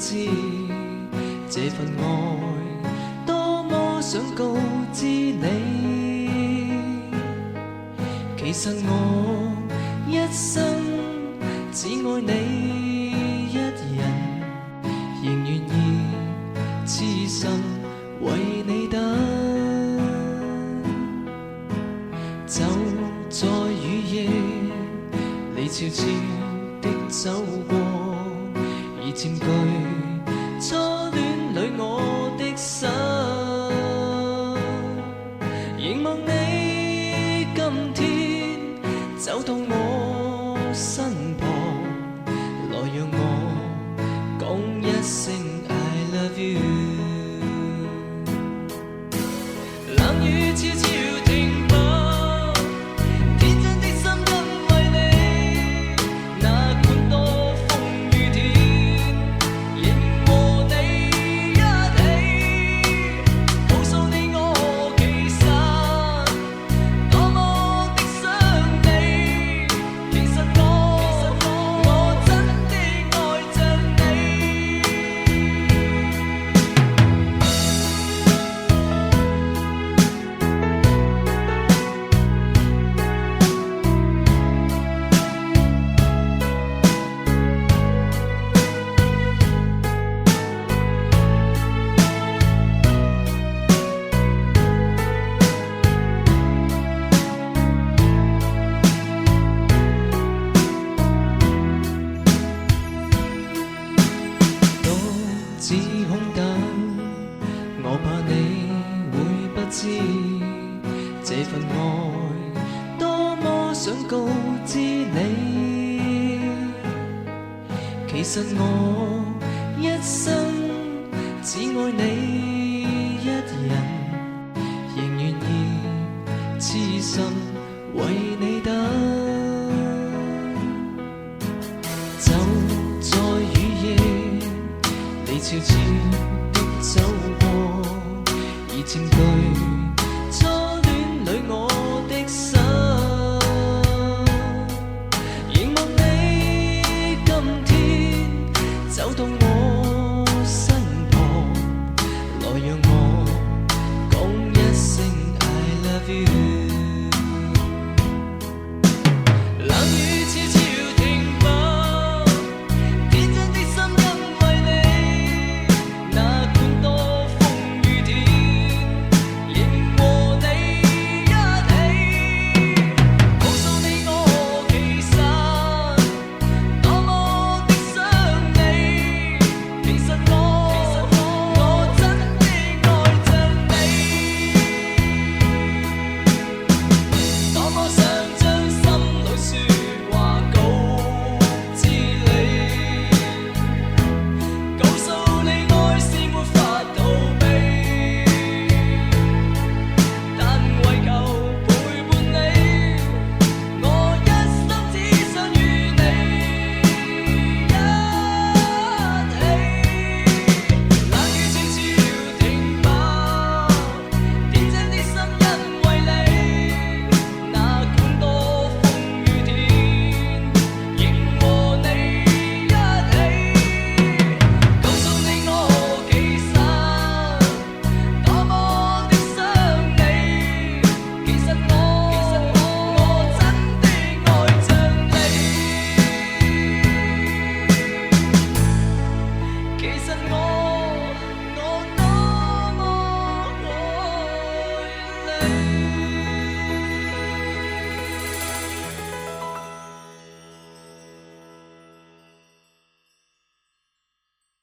知這份愛多麼想告知你。其實我一生只愛你一人，仍願意痴心為你等。就在雨夜，你悄悄的走過，已佔據初戀裏我的心。凝望你今天走到我身旁，來讓我講一聲 I love you。 冷雨悄悄停泊，天真的心因為你，哪管多風雨天，仍和你一起，告訴你我其實多麼的想你。其實我真的愛着你。獨自空等，我怕你會不知這份愛多麼想告知你。其實我一生只愛你一人，仍願意痴心為你等。就在雨夜，你悄悄的走過，已佔據